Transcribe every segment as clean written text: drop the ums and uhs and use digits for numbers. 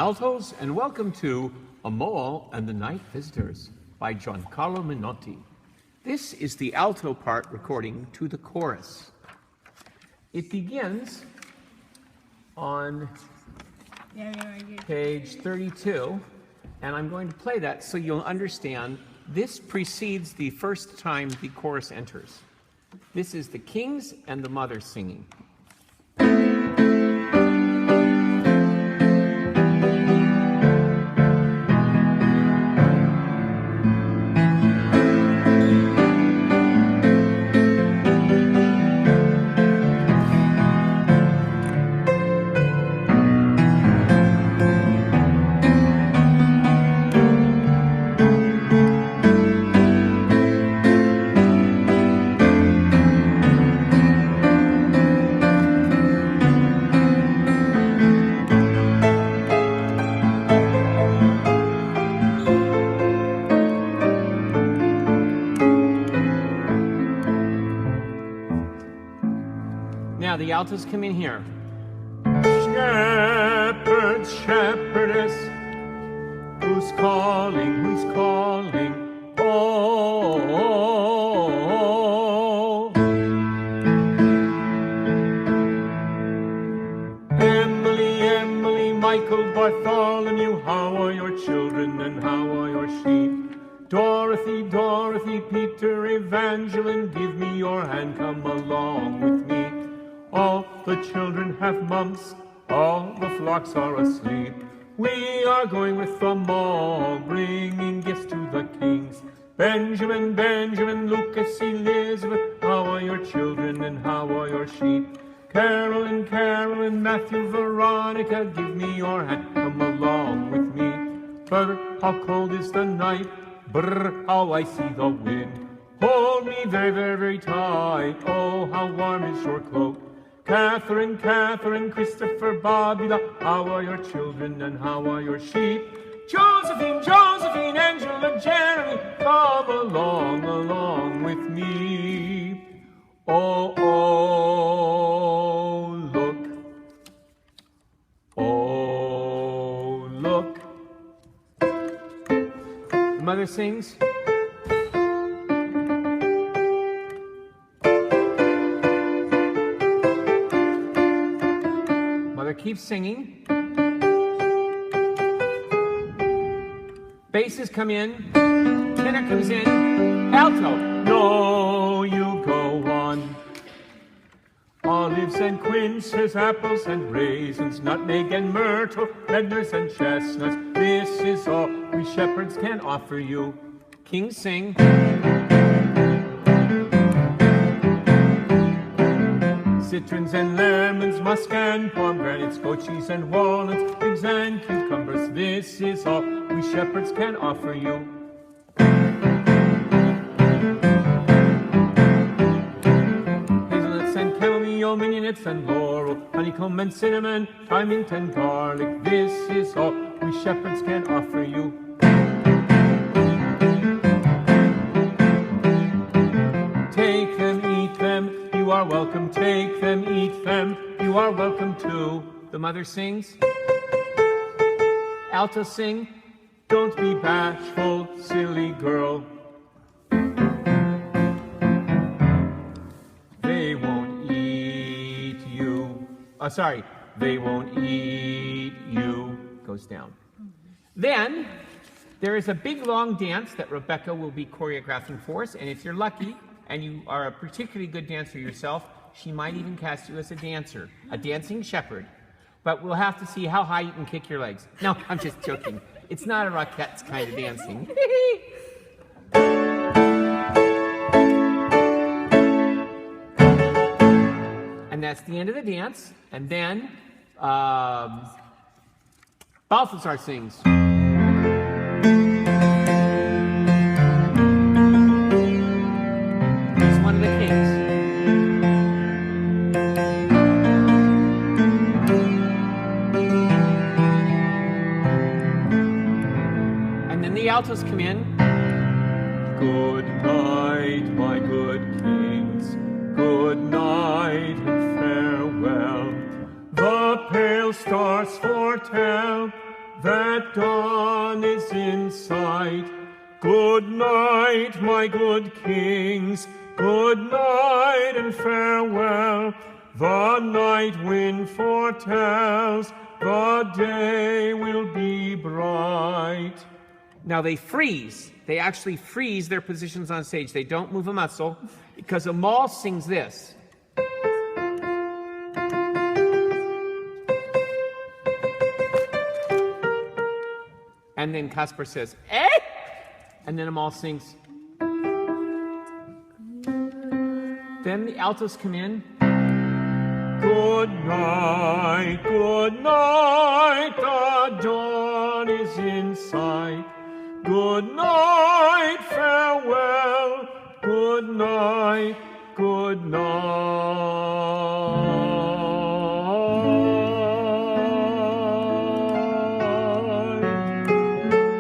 Altos, and welcome to Amdahl and the Night Visitors by Giancarlo Minotti. This is the alto part recording to the chorus. It begins on page 32, and I'm going to play that so you'll understand this precedes the first time the chorus enters. This is the kings and the mothers singing. Now the altos come in here. Shepherd, shepherdess, who's calling, who's calling? Oh, Emily, Emily, Michael, Bartholomew, how are your children and how are your sheep? Dorothy, Dorothy, Peter, Evangeline, give me your hand, come along with me. All the children have mumps, all the flocks are asleep. We are going with them all, bringing gifts to the kings. Benjamin, Benjamin, Lucas, Elizabeth, how are your children and how are your sheep? Carolyn, Carolyn, Matthew, Veronica, give me your hand, come along with me. Brr, how cold is the night, brr, how I see the wind. Hold me very, very, very tight, oh, how warm is your cloak. Catherine, Catherine, Christopher, Bobby, how are your children and how are your sheep? Josephine, Josephine, Angela, Jeremy, come along, along with me. Oh, oh, look. Oh, look. The mother sings. Keep singing. Basses come in. Tenor comes in. Alto. No, you go on. Olives and quinces, apples and raisins, nutmeg and myrtle, medlars and chestnuts. This is all we shepherds can offer you. Kings sing. Citrons and lemons, musk and pomegranates, goat cheese and walnuts, figs and cucumbers. This is all we shepherds can offer you. Hazelnuts and chamomile, mignonette and laurel, honeycomb and cinnamon, thyme, mint and garlic. This is all we shepherds can offer you. Take them, eat them. You are welcome, take them, eat them, you are welcome too. The mother sings. Alto sing. Don't be bashful, silly girl. They won't eat you. They won't eat you. Goes down. Then, there is a big long dance that Rebecca will be choreographing for us, and if you're lucky, and you are a particularly good dancer yourself, she might even cast you as a dancer, a dancing shepherd. But we'll have to see how high you can kick your legs. No, I'm just joking. It's not a Rockettes kind of dancing. And that's the end of the dance. And then Balthazar sings. Altos come in. Good night, my good kings. Good night and farewell. The pale stars foretell that dawn is in sight. Good night, my good kings, good night and farewell. The night wind foretells the day will be bright. Now they freeze. They actually freeze their positions on stage. They don't move a muscle because Amdahl sings this. And then Kaspar says, eh? And then Amdahl sings. Then the altos come in. Good night, the dawn is in sight. Good night, farewell, good night, good night.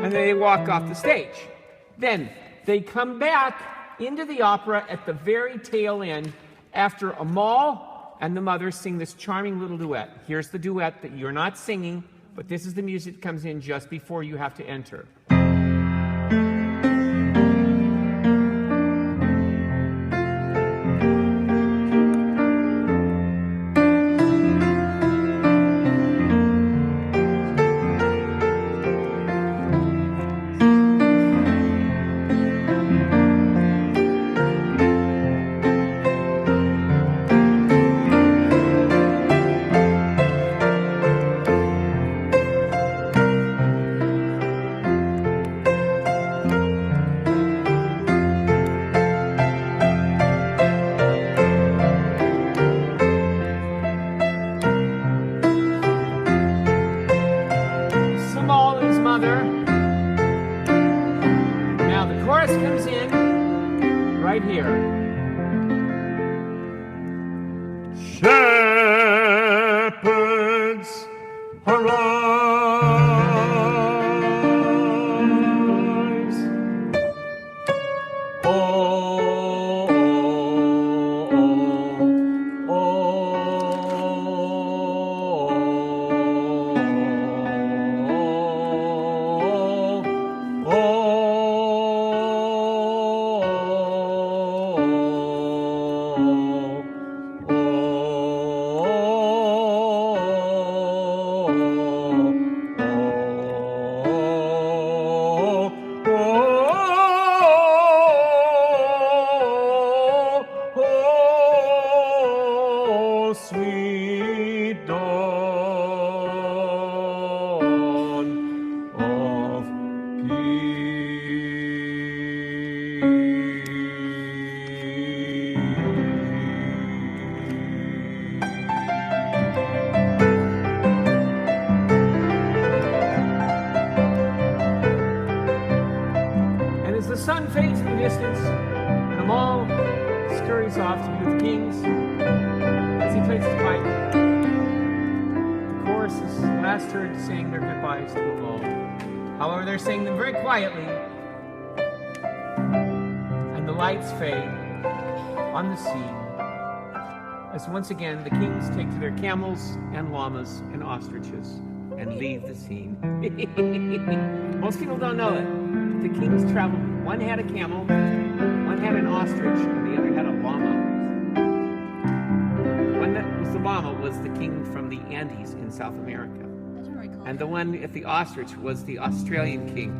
And they walk off the stage. Then they come back into the opera at the very tail end after Amdahl and the mother sing this charming little duet. Here's the duet that you're not singing, but this is the music that comes in just before you have to enter. Now the chorus comes in right here. Shepherds, arise. Oh, oh, oh, oh. Sweet dawn of And as the sun fades in the distance, and Amdahl scurries off to be with the kings, as he plays his pipe, the chorus is last heard saying their goodbyes to Amdahl. However, they're saying them very quietly, and the lights fade on the scene, as once again the kings take to their camels and llamas and ostriches and leave the scene. Most people don't know it. The kings traveled. One had a camel, one had an ostrich, and the other had a llama. One that was the llama was the king from the Andes in South America. I don't recall. And the one at the ostrich was the Australian king.